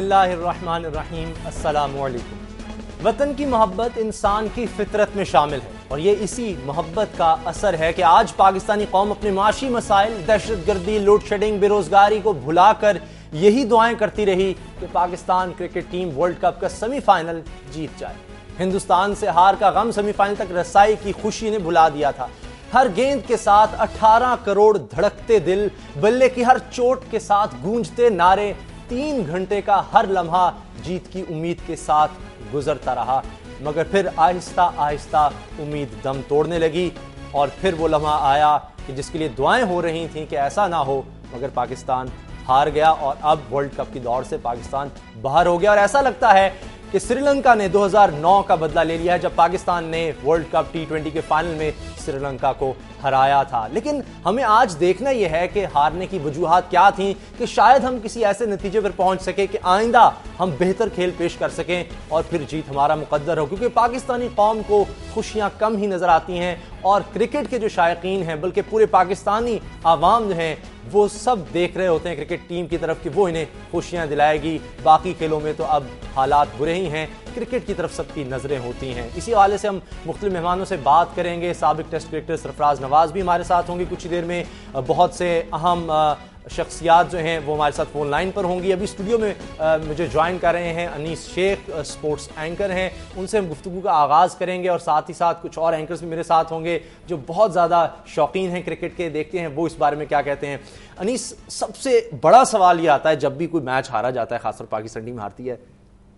बिस्मिल्लाहिर्रहमानिर्रहीम, अस्सलामुअलैकुम। वतन की मोहब्बत इंसान की फितरत में शामिल है और ये इसी मोहब्बत का असर है कि आज पाकिस्तानी कौम अपने माशी मसाइल, दहशतगर्दी, लोड शेडिंग, बेरोजगारी को भुलाकर यही दुआएं करती रही कि Pakistan cricket team world cup का सेमीफाइनल जीत जाए। हिंदुस्तान से हार का गम सेमीफाइनल तक रसाई की खुशी ने भुला दिया था। हर गेंद के साथ 18 करोड़ धड़कते दिल, बल्ले की हर चोट के साथ गूंजते नारे, 3 घंटे का हर लम्हा जीत की उम्मीद के साथ गुजरता रहा। मगर फिर आहिस्ता आहिस्ता उम्मीद दम तोड़ने लगी और फिर वो लम्हा आया कि जिसके लिए दुआएं हो रही थीं कि ऐसा ना हो, मगर पाकिस्तान हार गया और अब वर्ल्ड कप की दौड़ से पाकिस्तान बाहर हो गया। और ऐसा लगता है कि श्रीलंका ने 2009 का बदला ले लिया है, जब पाकिस्तान ने वर्ल्ड कप T20 के फाइनल में श्रीलंका को हराया था। लेकिन हमें आज देखना यह है कि हारने की वजूहात क्या थी कि शायद हम किसी ऐसे नतीजे पर पहुंच सके कि आइंदा हम बेहतर खेल पेश कर सकें और फिर जीत हमारा मुकद्दर हो। क्योंकि पाकिस्तानी कौम को खुशियां कम ही नजर आती हैं और क्रिकेट के जो शायकीन हैं, बल्कि पूरे पाकिस्तानी आवाम जो हैं, वो सब देख रहे होते हैं क्रिकेट टीम की तरफ कि वो इन्हें खुशियां दिलाएगी। बाकी खेलों में तो अब हालात बुरे ही हैं, क्रिकेट की तरफ सबकी नजरें होती हैं। इसी हवाले से हम मुख्तलिफ मेहमानों से बात करेंगे। साबिक टेस्ट क्रिकेटर सरफराज नवाज भी हमारे साथ होंगे कुछ ही देर में। बहुत से अहम शख्सियात जो हैं वो हमारे साथ फोन लाइन पर होंगी। अभी स्टूडियो में मुझे ज्वाइन कर रहे हैं अनीस शेख, स्पोर्ट्स एंकर हैं। उनसे हम गुफ्तगू का आगाज़ करेंगे और साथ ही साथ कुछ और एंकर्स भी मेरे साथ होंगे जो बहुत ज़्यादा शौकीन हैं क्रिकेट के। देखते हैं वो इस बारे में क्या कहते हैं। अनीस, सबसे बड़ा सवाल ये आता है जब भी कोई मैच हारा जाता है, खासकर पाकिस्तान टीम हारती है,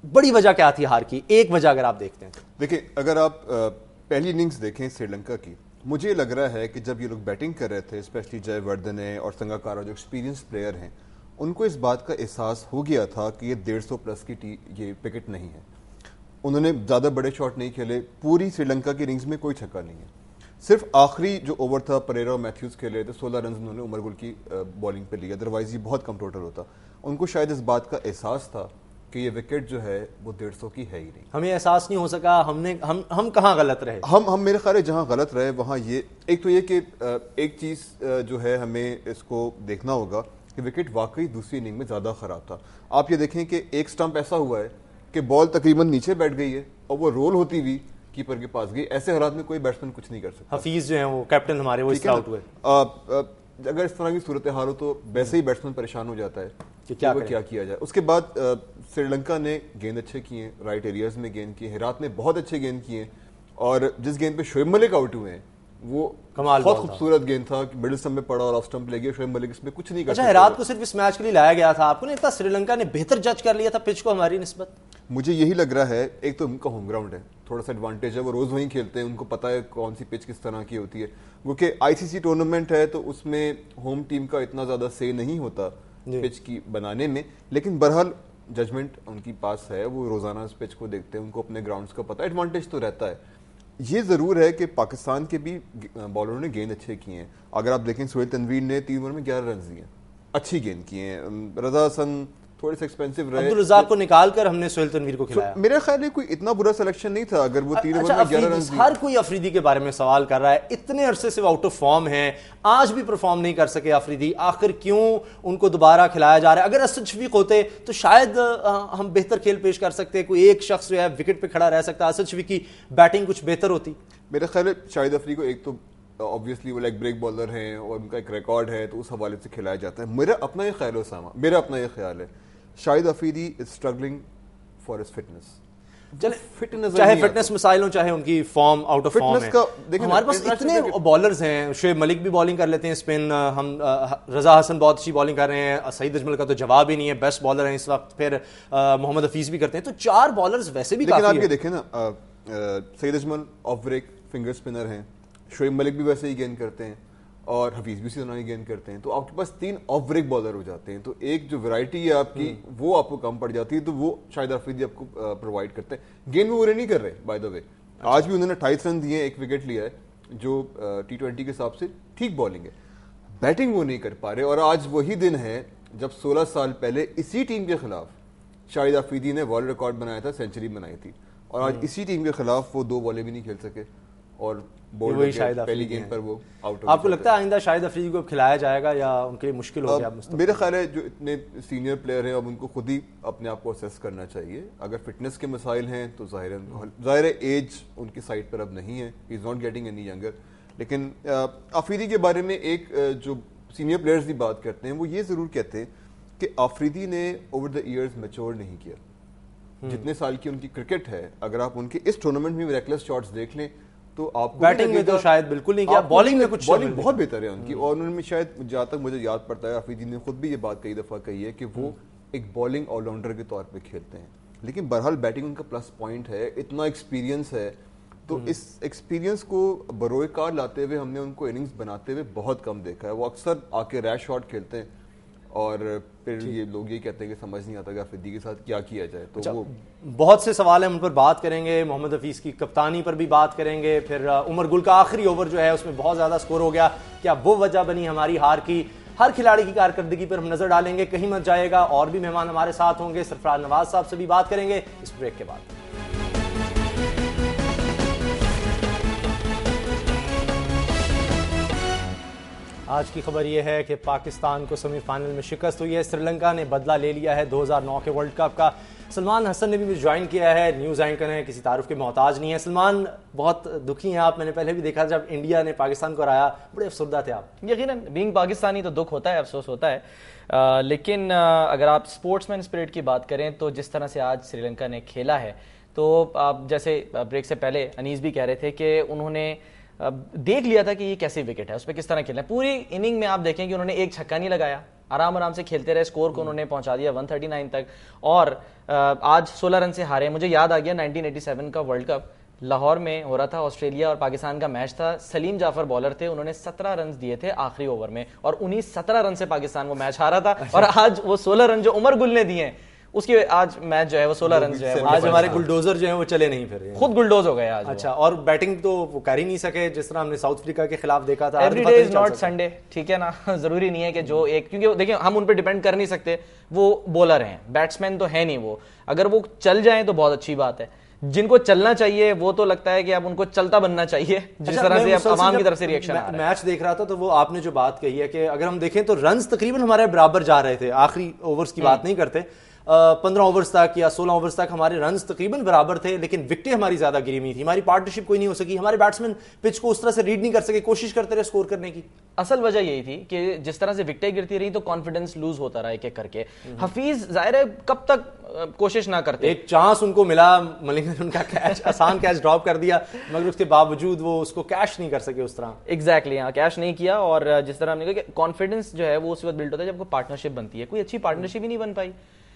बड़ी वजह क्या थी हार की? एक वजह अगर आप देखते हैं। देखिए, अगर आप पहली इनिंग्स देखें श्रीलंका की, मुझे लग रहा है कि जब ये लोग बैटिंग कर रहे थे, स्पेशली जयवर्धने और संगाकारा जो एक्सपीरियंस प्लेयर हैं, उनको इस बात का एहसास हो गया था कि ये 150 प्लस की ये विकेट नहीं है। उन्होंने ज़्यादा बड़े शॉट नहीं खेले। पूरी श्रीलंका की इनिंग्स में कोई छक्का नहीं है। सिर्फ आखिरी जो ओवर था, परेरा और मैथ्यूज खेले थे, 16 रन उन्होंने उमर गुल की बॉलिंग पे लिए, अदरवाइज ये बहुत कम टोटल होता। उनको शायद इस बात का एहसास था कि ये विकेट जो है वो 150 की है ही नहीं। हमें एहसास नहीं हो सका हम कहाँ गलत रहे। हम मेरे ख्याल है जहाँ गलत रहे वहाँ ये एक तो ये कि एक चीज़ जो है हमें इसको देखना होगा कि विकेट वाकई दूसरी इनिंग में ज़्यादा ख़राब था। आप ये देखें कि एक स्टंप ऐसा हुआ है कि बॉल तकरीबन नीचे बैठ गई है और वो रोल होती हुई कीपर के पास गई। ऐसे हालात में कोई बैट्समैन कुछ नहीं कर सकता। हफीज जो है वो कैप्टन हमारे, वो आउट हुए। अगर इस तरह की सूरत हाल हो तो वैसे ही बैट्समैन परेशान हो जाता है कि क्या किया जाए। उसके बाद श्रीलंका ने गेंद अच्छे किए, राइट एरियाज में गेंद किए, हेरात ने बहुत अच्छे गेंद किए और जिस गेंद पे शोएब मलिक आउट हुए हैं वो कमाल, बहुत खूबसूरत गेंद था कि मिडिल स्टंप में पड़ा और ऑफ स्टंप ले गया। शोएब मलिक इसमें कुछ नहीं कर सकता। हेरात को सिर्फ इस मैच के लिए लाया गया था। आपको नहीं लगता श्रीलंका ने बेहतर जज कर लिया था पिच को हमारी निस्बत? मुझे यही लग रहा है। एक तो उनका होम ग्राउंड है, थोड़ा सा एडवांटेज है, वो रोज वहीं खेलते हैं, उनको पता है कौन सी पिच किस तरह की होती है। क्योंकि आईसीसी टूर्नामेंट है तो उसमें होम टीम का इतना ज्यादा से नहीं होता पिच की बनाने में। लेकिन बहरहाल जजमेंट उनकी पास है, वो रोजाना इस पिच को देखते हैं, उनको अपने ग्राउंड्स का पता है, एडवांटेज तो रहता है। ये जरूर है कि पाकिस्तान के भी बॉलरों ने गेंद अच्छे किए हैं। अगर आप देखें, सोहेल तनवीर ने 3 ओवर में 11 रन दिए, अच्छी गेंद किए हैं। रजा हसन थोड़े से एक्सपेंसिव रहे, अब्दुल रज़ाक को निकाल कर हमने सोहेल तनवीर को खिलाया। मेरा ख्याल है कोई इतना बुरा सिलेक्शन नहीं था अगर वो 3 ओवर में 11 रन। हर कोई अफरीदी के बारे में सवाल कर रहा है, इतने अरसे से आउट ऑफ फॉर्म है, आज भी परफॉर्म नहीं कर सके अफरीदी। आखिर क्यों उनको दोबारा खिलाया जा रहा है? अगर असद शफीक होते तो शायद हम बेहतर खेल पेश कर सकते, कोई एक शख्स जो है विकेट पे खड़ा रह सकता, असद शफीक की बैटिंग कुछ बेहतर होती। मेरा ख्याल है शाहिद अफरीदी को एक तो ऑब्वियसली वो लेग ब्रेक बॉलर हैं और उनका एक रिकॉर्ड है तो उस हवाले से खिलाया जाता है। मेरा अपना ये ख्याल है उसामा, मेरा अपना ये ख्याल है Shahid Afridi is struggling for his fitness. Fitness, चाहे फिटनेस मसाइल हो, चाहे उनकी फॉर्म आउट ऑफ फॉर्म है। हमारे पास इतने बॉलर्स हैं, शोएब मलिक भी बॉलिंग कर लेते हैं स्पिन, हम रजा हसन बहुत अच्छी बॉलिंग कर रहे हैं, सईद अजमल का तो जवाब ही नहीं है, बेस्ट बॉलर हैं इस वक्त, फिर मोहम्मद हफीज भी करते हैं, तो 4 बॉलर्स वैसे भी काफी हैं। लेकिन आप ये देखें ना, Saeed Ajmal off break finger spinner हैं, शोएब मलिक भी वैसे ही गेंद करते हैं और हफीज भी उसी तरह ही गेंद करते हैं, तो आपके पास 3 ऑफ ब्रेक बॉलर हो जाते हैं। तो एक जो वैरायटी है आपकी वो आपको कम पड़ जाती है, तो वो शायद अफरीदी आपको प्रोवाइड करते हैं। गेंद में वो नहीं कर रहे बाय द वे। आज भी उन्होंने 28 रन दिए, 1 विकेट लिया है, जो T20 के हिसाब से ठीक बॉलिंग है। बैटिंग वो नहीं कर पा रहे और आज वही दिन है जब 16 साल पहले इसी टीम के खिलाफ शाहिद अफरीदी ने वर्ल्ड रिकॉर्ड बनाया था, सेंचुरी बनाई थी, और आज इसी टीम के खिलाफ वो 2 बॉलें भी नहीं खेल सके और बोल्ड वही हो शाहिद गया, पहली अफरीदी गेम हैं। पर वो आउट हो आपको गया। लगता है आइंदा शाहिद अफरीदी को अब खिलाया जाएगा या उनके लिए मुश्किल हो गया अब मुस्तकबिल? मेरा ख्याल है जो इतने सीनियर प्लेयर हैं अब उनको खुद ही अपने आप को असेस करना चाहिए। अगर फिटनेस के मसाइल हैं तो जाहिर है एज उनकी साइड पर अब नहीं है, he is not getting any younger. लेकिन अफरीदी के बारे में एक जो सीनियर प्लेयर्स की बात करते हैं वो ये जरूर कहते हैं कि अफरीदी ने ओवर द ईयर्स मैच्योर नहीं किया। जितने साल की उनकी क्रिकेट है, अगर आप उनके इस टूर्नामेंट में रेकलेस शॉट्स देख लें तो आपको बैटिंग में तो शायद बिल्कुल नहीं किया, बॉलिंग में कुछ बॉलिंग बहुत बेहतर है उनकी। और उन्होंने शायद जहाँ तक मुझे याद पड़ता है अफरीदी ने खुद भी ये बात कई दफा कही है कि वो एक बॉलिंग ऑलराउंडर के तौर पे खेलते हैं। लेकिन बहरहाल बैटिंग उनका प्लस पॉइंट है, इतना एक्सपीरियंस है, तो इस एक्सपीरियंस को बरोए कार लाते हुए हमने उनको इनिंग्स बनाते हुए बहुत कम देखा है। वो अक्सर आके रैश शॉट खेलते हैं और फिर ये लोग ये कहते हैं कि समझ नहीं आता कि अफरीदी के साथ क्या किया जाए। तो वो बहुत से सवाल हैं, उन पर बात करेंगे। मोहम्मद हफीज की कप्तानी पर भी बात करेंगे। फिर उमर गुल का आखिरी ओवर जो है उसमें बहुत ज्यादा स्कोर हो गया, क्या वो वजह बनी हमारी हार की? हर खिलाड़ी की कारकर्दगी पर हम नजर डालेंगे, कहीं मत जाएगा। और भी मेहमान हमारे साथ होंगे, सरफराज नवाज साहब से भी बात करेंगे इस ब्रेक के बाद। आज की खबर यह है कि पाकिस्तान को सेमीफाइनल में शिकस्त हुई है। श्रीलंका ने बदला ले लिया है 2009 के वर्ल्ड कप का। सलमान हसन ने भी ज्वाइन किया है, न्यूज़ एंकर हैं, किसी तारुफ के मोहताज नहीं है। सलमान, बहुत दुखी हैं आप, मैंने पहले भी देखा जब इंडिया ने पाकिस्तान को हराया, बड़े अफसरदा थे आप। यकीनन बीइंग पाकिस्तानी तो दुख होता है, अफसोस होता है, लेकिन अगर आप स्पोर्ट्समैन स्पिरिट की बात करें तो जिस तरह से आज श्रीलंका ने खेला है, तो आप जैसे ब्रेक से पहले अनीस भी कह रहे थे कि उन्होंने देख लिया था कि ये कैसे विकेट है, उस पर किस तरह खेलना है। पूरी इनिंग में आप देखें कि उन्होंने एक छक्का नहीं लगाया, आराम आराम से खेलते रहे, स्कोर को उन्होंने पहुंचा दिया 139 तक। और आज 16 रन से हारे। मुझे याद आ गया 1987 का वर्ल्ड कप लाहौर में हो रहा था, ऑस्ट्रेलिया और पाकिस्तान का मैच था। सलीम जाफर बॉलर थे, उन्होंने 17 रन दिए थे आखिरी ओवर में और 17 रन से पाकिस्तान वो मैच हारा था। और आज वो 16 रन जो उमर गुल ने दिए उसकी आज मैच जो है वो 16 रन जो है आज हमारे बुलडोजर जो है वो चले नहीं, फिर खुद बुलडोज हो गए आज। अच्छा, और बैटिंग तो वो कर ही नहीं सके जिस तरह हमने साउथ अफ्रीका के खिलाफ देखा था। Every day is not Sunday, ठीक है ना। जरूरी नहीं है कि जो एक, क्योंकि देखिए हम उन पर डिपेंड कर नहीं सकते, वो बॉलर हैं, बैट्समैन तो है नहीं वो। अगर वो चल जाएं तो बहुत अच्छी बात है, जिनको चलना चाहिए वो तो लगता है कि अब उनको चलता बनना चाहिए, जिस तरह से अब आवाम की तरफ से रिएक्शन आ रहा है। मैच देख रहा था तो वो आपने जो बात कही है कि अगर हम देखें तो रन्स तकरीबन हमारे बराबर जा रहे थे, आखिरी ओवर्स की बात नहीं करते, 15 ओवर्स तक या 16 ओवर्स तक हमारे रन्स तकरीबन बराबर थे, लेकिन विकेटें हमारी ज्यादा गिरी हुई थी, हमारी पार्टनरशिप कोई नहीं हो सकी, हमारे बैट्समैन पिच को उस तरह से रीड नहीं कर सके, कोशिश करते रहे स्कोर करने की। असल वजह यही थी कि जिस तरह से विकेटें गिरती रही तो कॉन्फिडेंस लूज होता रहा एक एक करके। हफीज जाहिर है कब तक कोशिश ना करते, एक चांस उनको मिला, मलिंग ने उनका कैच आसान कैच ड्रॉप कर दिया, मगर उसके बावजूद वो उसको कैश नहीं कर सके उस तरह। एग्जैक्टली, हाँ, कैश नहीं किया। और जिस तरह हमने कहा कि कॉन्फिडेंस जो है वो उस वक्त बिल्ड होता है जब कोई पार्टनरशिप बनती है। कोई अच्छी पार्टनरशिप ही नहीं बन पाई।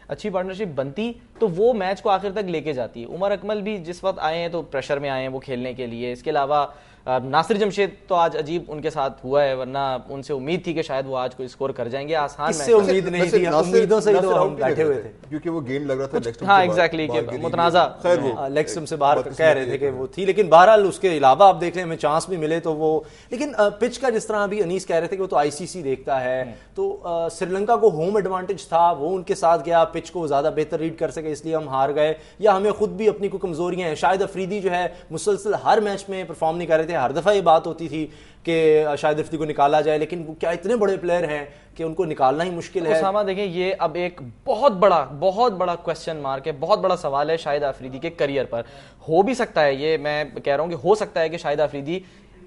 अच्छी पार्टनरशिप बनती तो वो मैच को आखिर तक लेके जाती है। उमर अकमल भी जिस वक्त आए हैं तो प्रेशर में आए हैं वो खेलने के लिए। इसके अलावा नासिर जमशेद तो आज अजीब उनके साथ हुआ है, वरना उनसे उम्मीद थी कि शायद वो आज कोई स्कोर कर जाएंगे। आसान इससे उम्मीद नहीं थी, उम्मीदों से ही तो हम बैठे हुए थे, क्योंकि वो गेंद लग रहा था लेग स्टंप। हाँ एग्जैक्टली, मुतनाजा खैर वो लेग स्टंप से बाहर कह रहे थे कि वो थी, लेकिन बहरहाल उसके अलावा आप देख लें हमें चांस भी मिले तो वो। लेकिन पिच का जिस तरह अभी अनीस कह रहे थे कि वो तो आईसीसी देखता है, तो श्रीलंका को होम एडवांटेज था, वो उनके साथ गया, पिच को ज्यादा बेहतर रीड कर सके इसलिए हम हार गए, या हमें खुद भी अपनी कोई कमजोरियां हैं। शाहिद अफरीदी जो है मुसलसल हर मैच में परफॉर्म नहीं कर रहे थे, हर दफा ये बात होती थी कि शाहिद अफरीदी को निकाला जाए, लेकिन वो क्या इतने बड़े प्लेयर हैं कि उनको निकालना ही मुश्किल है। उसामा देखें, ये अब एक बहुत बड़ा क्वेश्चन मार्क है, बहुत बड़ा सवाल है शाहिद अफरीदी के करियर पर। हो भी सकता है, ये मैं कह रहा हूं कि हो सकता है कि शाहिद अफरीदी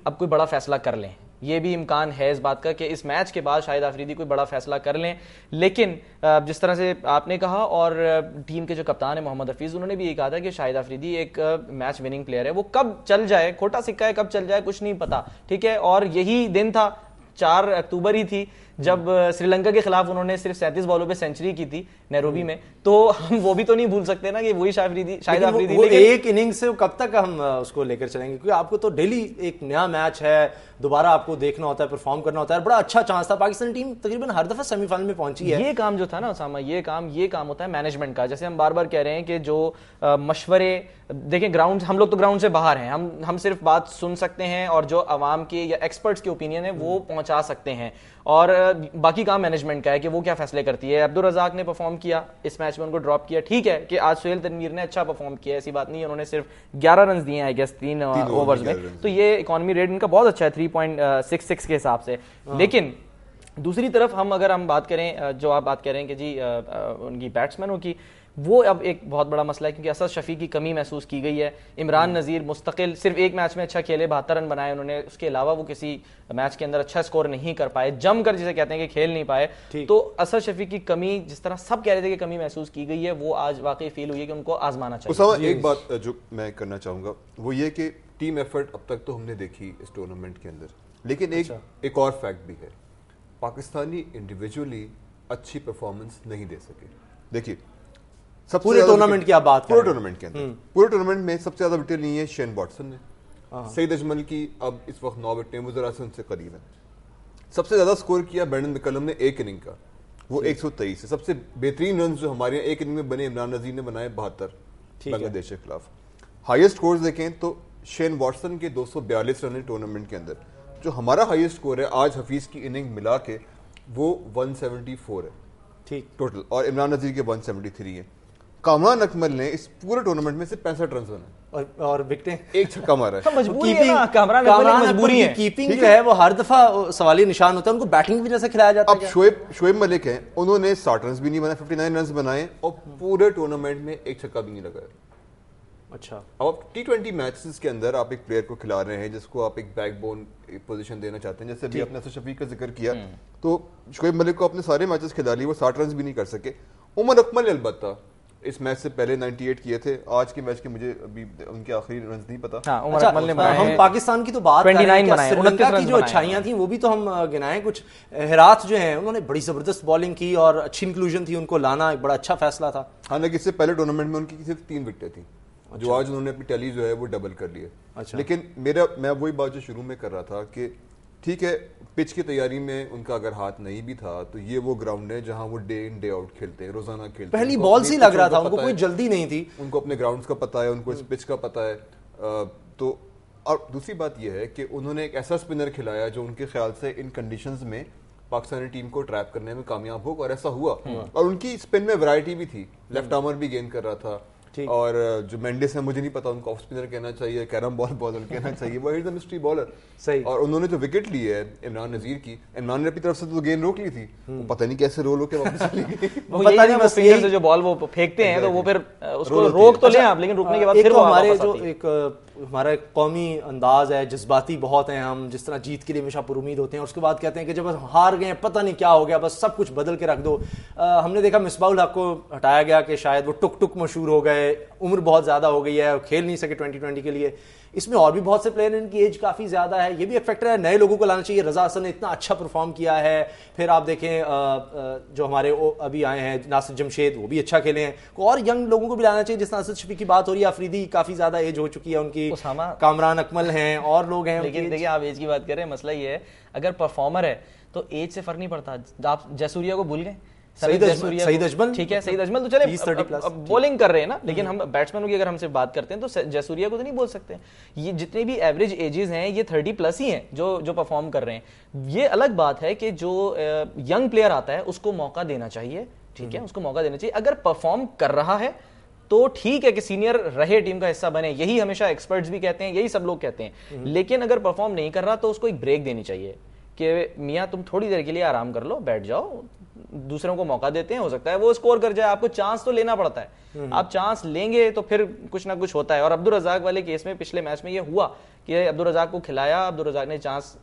अब कोई बड़ा फैसला कर लें, ये भी इम्कान है इस बात का कि इस मैच के बाद शाहिद अफरीदी कोई बड़ा फैसला कर लें। लेकिन जिस तरह से आपने कहा, और टीम के जो कप्तान है मोहम्मद हफीज, उन्होंने भी ये कहा था कि शाहिद अफरीदी एक मैच विनिंग प्लेयर है। वो कब चल जाए, खोटा सिक्का है, कब चल जाए कुछ नहीं पता, ठीक है। और यही दिन था, 4 अक्टूबर ही थी जब श्रीलंका के खिलाफ उन्होंने सिर्फ 37 बॉलों पे सेंचुरी की थी नैरोबी में, तो हम वो भी तो नहीं भूल सकते ना कि वही शाहिद अफरीदी। एक इनिंग से कब तक हम उसको लेकर चलेंगे, क्योंकि आपको तो डेली एक नया मैच है, दोबारा आपको देखना होता है, परफॉर्म करना होता है। बड़ा अच्छा चांस था, पाकिस्तान टीम तकरीबन हर दफा सेमीफाइनल में पहुंची है। ये काम जो था ना उसामा, ये काम होता है मैनेजमेंट का। जैसे हम बार बार कह रहे हैं कि जो मशवरे, देखें ग्राउंड, हम लोग तो ग्राउंड से बाहर हैं, हम सिर्फ बात सुन सकते हैं और जो अवाम के या एक्सपर्ट्स के ओपिनियन है वो पहुंचा सकते हैं। और बाकी काम मैनेजमेंट का है कि वो क्या फैसले करती है। अब्दुल रज़ाक ने परफॉर्म किया इस मैच में, उनको ड्रॉप किया, ठीक है कि आज सुहेल तनवीर ने अच्छा परफॉर्म किया, ऐसी बात नहीं है, उन्होंने सिर्फ 11 रन दिए आई गेस 3 ओवर्स में, तो ये इकॉनमी रेट इनका बहुत अच्छा है 3.66 के हिसाब से। लेकिन दूसरी तरफ अगर हम बात करें, जो आप बात कह रहे हैं कि जी उनकी बैट्समैनों की, वो अब एक बहुत बड़ा मसला है क्योंकि असद शफी की कमी महसूस की गई है। इमरान नज़ीर मुस्तकिल सिर्फ एक मैच में अच्छा खेले, 72 रन बनाए उन्होंने, उसके अलावा वो किसी मैच के अंदर अच्छा स्कोर नहीं कर पाए, जमकर जिसे कहते हैं कि खेल नहीं पाए। तो असद शफी की कमी, जिस तरह सब कह रहे थे कि कमी महसूस की गई है, वो आज वाकई फील हुई है कि उनको आजमाना चाहिए। एक बात जो मैं करना चाहूंगा वो ये कि टीम एफर्ट अब तक तो हमने देखी इस टूर्नामेंट के अंदर, लेकिन एक और फैक्ट भी है, पाकिस्तानी इंडिविजुअली अच्छी परफॉर्मेंस नहीं दे सके। देखिए पूरे टूर्नामेंट की आप बात पूरे टूर्नामेंट के अंदर, पूरे टूर्नामेंट में सबसे ज्यादा विकेट ली है शेन वॉटसन ने, सईद अजमल की अब इस वक्त 9 विकेटें, वो जरा से उनसे करीब है। सबसे ज्यादा स्कोर किया ब्रेंडन मैकलम ने एक इनिंग का, वो 123 है। सबसे बेहतरीन रन जो हमारे एक इनिंग में बने इमरान नजीर ने बनाए 72 बांग्लादेश के खिलाफ। हाईएस्ट स्कोर देखें तो शेन वॉटसन के 242 रन है टूर्नामेंट के अंदर, जो हमारा हाईएस्ट स्कोर है आज हफीज की इनिंग मिला के वो 174 है ठीक टोटल, और इमरान नजीर के 173 है। कामरान अकमल ने इस पूरे टूर्नामेंट में से 65 रन बनाए और विकेटें, एक छक्का मारा है। मजबूरी है ना, कामरान मजबूरी है, कीपिंग जो है वो हर दफा सवालिया निशान होता है, उनको बैटिंग भी जैसे खिलाया जाता है। अब शोएब मलिक हैं, उन्होंने 60 रन भी नहीं बनाए, 59 रन बनाए और पूरे टूर्नामेंट में एक छक्का भी नहीं लगाया। अच्छा, अब T20 मैचेस के अंदर आप एक प्लेयर को खिला रहे हैं जिसको आप एक बैकबोन पोजीशन देना चाहते हैं, जैसे अभी आपने असद शफीक का जिक्र किया, तो शोएब मलिक को अपने सारे मैचेस खिला लिए, वो 60 रन भी नहीं कर सके। उमर अकमल ने अलबत्ता इस मैच से पहले 98 किए थे, आज के मैच के मुझे अभी उनके आखिरी रन नहीं पता। हाँ, उमर अकमल ने बनाए। हम पाकिस्तान की तो बात कर रहे हैं, श्रीलंका की जो अच्छाइयां थी वो भी तो हम गिनाएं कुछ। हेरात जो है उन्होंने बड़ी जबरदस्त बॉलिंग की और अच्छी इंक्लूजन थी, उनको लाना एक बड़ा अच्छा फैसला था। हालांकि इससे पहले टूर्नामेंट में उनकी सिर्फ 3 विकेटें थी, जो आज उन्होंने अपनी टैली जो है वो डबल कर लिए। लेकिन मैं वही बात जो शुरू में कर रहा था कि ठीक है, पिच की तैयारी में उनका अगर हाथ नहीं भी था तो ये वो ग्राउंड है जहां वो डे इन डे आउट खेलते हैं, रोजाना खेलते हैं। पहली बॉल से लग रहा था उनको कोई जल्दी नहीं थी, उनको अपने ग्राउंड्स का पता है, उनको इस पिच का पता है। तो और दूसरी बात यह है कि उन्होंने एक ऐसा स्पिनर खिलाया जो उनके ख्याल से इन कंडीशंस में पाकिस्तानी टीम को ट्रैप करने में कामयाब होगा, और ऐसा हुआ। और उनकी स्पिन में वैरायटी भी थी, लेफ्ट आर्मर भी गेंद कर रहा था, और जो मेंडिस है मुझे नहीं पता उनको ऑफ स्पिनर कहना चाहिए, कैरम बॉलर कहना चाहिए, वो इज द मिस्ट्री बॉलर। सही। और उन्होंने जो विकेट ली है इमरान नजीर की, इमरान ने अपनी तरफ से तो गेंद रोक ली थी, वो पता नहीं कैसे रोल होके वापस चली गई। वो पता नहीं, बस फिंगर से जो बॉल वो फेंकते हैं तो वो फिर उसको रोक तो लें आप, लेकिन रुकने के बाद फिर हमारे जो हमारा एक कौमी अंदाज है, जज्बाती बहुत हैं हम, जिस तरह जीत के लिए हमेशा पुरुमीद होते हैं, और उसके बाद कहते हैं कि जब हम हार गए पता नहीं क्या हो गया, बस सब कुछ बदल के रख दो। हमने देखा मिसबाउल हक को हटाया गया कि शायद वो टुक टुक मशहूर हो गए, उम्र बहुत ज़्यादा हो गई है, खेल नहीं सके 2020 के लिए। इसमें और भी बहुत से प्लेयर हैं, इनकी एज काफ़ी ज़्यादा है, ये भी एक फैक्टर है। नए लोगों को लाना चाहिए, रजा हसन ने इतना अच्छा परफॉर्म किया है, फिर आप देखें जो हमारे अभी आए हैं नासिर जमशेद, वो भी अच्छा खेले हैं, और यंग लोगों को भी लाना चाहिए, जिस तरह असद शफी की बात हो रही है, अफरीदी काफ़ी ज़्यादा एज हो चुकी है उनकी, कामरान अकमल हैं और लोग हैं। लेकिन देखिए आप एज की बात कर रहे हैं, मसला ये है अगर परफॉर्मर है तो एज से फर्क नहीं पड़ता। आप जयसूर्या को भूल गए, सईद अजमल, ठीक है, सईद अजमल तो चले बॉलिंग कर रहे हैं ना, लेकिन हम बैट्समैनों की अगर हमसे बात करते हैं तो जयसूर्या को तो नहीं बोल सकते। ये जितने भी एवरेज एजेस हैं ये 30+ ही हैं जो परफॉर्म कर रहे हैं। ये अलग बात है कि जो यंग प्लेयर आता है उसको मौका देना चाहिए, ठीक है, उसको मौका देना चाहिए। अगर परफॉर्म कर रहा है तो ठीक है कि सीनियर रहे, टीम का हिस्सा बने, यही हमेशा एक्सपर्ट्स भी कहते हैं, यही सब लोग कहते हैं। लेकिन अगर परफॉर्म नहीं कर रहा तो उसको एक ब्रेक देनी चाहिए कि मियाँ तुम थोड़ी देर के लिए आराम कर लो, बैठ जाओ, दूसरों को मौका देते हैं, हो सकता है वो स्कोर कर जाए, आपको चांस तो लेना पड़ता है। आप चांस लेंगे तो फिर कुछ ना कुछ होता है। और अब्दुल रज़ाक वाले केस में पिछले मैच में ये हुआ कि अब्दुल रज़ाक को खिलाया, अब्दुल रज़ाक ने चांस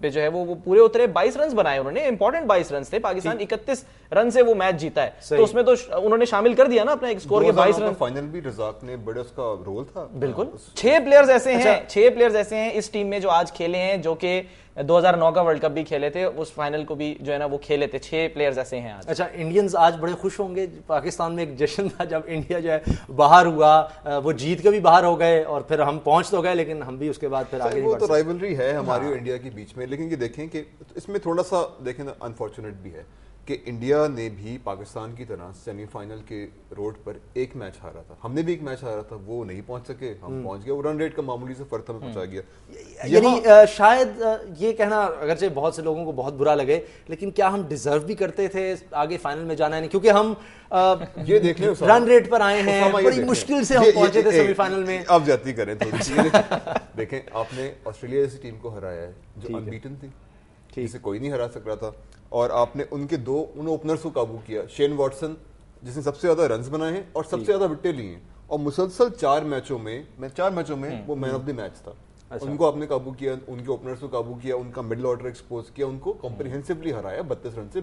पे जो है वो पूरे उतरे, 22 रन बनाए उन्होंने, इंपॉर्टेंट 22 रन थे, पाकिस्तान 31 रन से वो मैच जीता है, तो उसमें तो उन्होंने शामिल कर दिया ना अपना एक स्कोर के 22 रन। फाइनल भी रज़ाक ने बड़ा उसका रोल था, बिल्कुल। 6 प्लेयर्स ऐसे हैं, 6 प्लेयर्स ऐसे हैं इस टीम में जो आज खेले हैं, जो कि 2009 का वर्ल्ड कप भी खेले थे, उस फाइनल को भी जो है ना वो खेले थे। 6 प्लेयर्स ऐसे हैं आज। अच्छा, इंडियंस आज बड़े खुश होंगे, पाकिस्तान में एक जश्न था जब इंडिया जो है बाहर हुआ, वो जीत के भी बाहर हो गए और फिर हम पहुंच तो गए, लेकिन हम भी उसके बाद फिर आगे वो तो राइवलरी है हमारी और इंडिया के बीच में। लेकिन ये देखें कि इसमें थोड़ा सा देखें अनफॉर्चुनेट भी है कि इंडिया ने भी पाकिस्तान की तरह सेमीफाइनल के रोड पर एक मैच हारा था, हमने भी एक मैच हारा था, वो नहीं पहुंच सके, हम पहुंच गए, वो रन रेट का मामूली से फर्क हमें पहुंचा गया। यानी शायद ये कहना अगरचे बहुत से लोगों को बहुत बुरा लगे, लेकिन क्या हम डिजर्व भी करते थे आगे फाइनल में जाना है? नहीं, क्योंकि हम ये देख लें रन रेट पर आए हैं, बड़ी मुश्किल से हम पहुंचे थे सेमीफाइनल में। अब जाती करें थोड़ी सी देखें, आपने ऑस्ट्रेलिया जैसी टीम को हराया है जो अनबीटन थी, जिसे कोई नहीं हरा सक रहा था, और आपने उन ओपनर्स को काबू किया। शेन वॉटसन जिसने सबसे ज्यादा रन्स बनाए हैं और सबसे ज्यादा विकेटें ली हैं, और मुसलसल 4 मैचों में वो मैन ऑफ द मैच था। अच्छा। उनको आपने काबू किया, उनके ओपनर्स को काबू किया, उनका मिडिल ऑर्डर एक्सपोज किया, उनको कॉम्प्रिहेंसिवली हराया 32 रन से।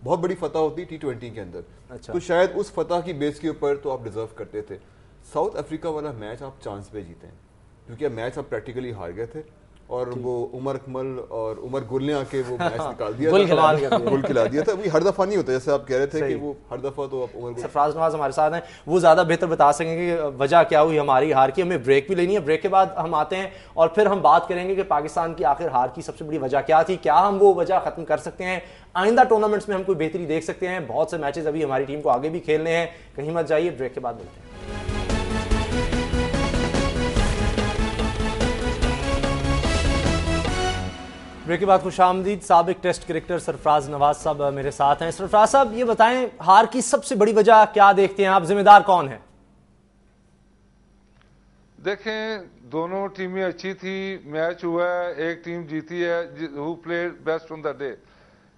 बहुत बड़ी फतह होती T20 के अंदर। अच्छा। तो शायद उस फतह की बेस के ऊपर तो आप डिजर्व करते थे। साउथ अफ्रीका वाला मैच आप चांस पे जीते हैं, क्योंकि मैच आप प्रैक्टिकली हार गए थे, और वो उमर अकमल और उमर गुल ने आके वो मैच निकाल दिया, गुल खिला दिया था। हर दफा नहीं होता, जैसे आप कह रहे थे कि वो हर दफा तो आप उमर। सरफराज नवाज हमारे साथ हैं, वो ज्यादा बेहतर बता सकेंगे कि वजह क्या हुई हमारी हार की। हमें ब्रेक भी लेनी है, ब्रेक के बाद हम आते हैं और फिर हम बात करेंगे कि पाकिस्तान की आखिर हार की सबसे बड़ी वजह क्या थी, क्या हम वो वजह खत्म कर सकते हैं, आइंदा टूर्नामेंट्स में हम कोई बेहतरी देख सकते हैं। बहुत से मैचेस अभी हमारी टीम को आगे भी खेलने हैं, कहीं मत जाइए, ब्रेक के बाद मिलते हैं। ब्रेक के बाद खुशामदीद। साबिक टेस्ट क्रिकेटर सरफराज नवाज साहब मेरे साथ हैं। सरफराज साहब, ये बताएं, हार की सबसे बड़ी वजह क्या देखते हैं आप, जिम्मेदार कौन है? देखें, दोनों टीमें अच्छी थी, मैच हुआ है, एक टीम जीती है, who played best on the day.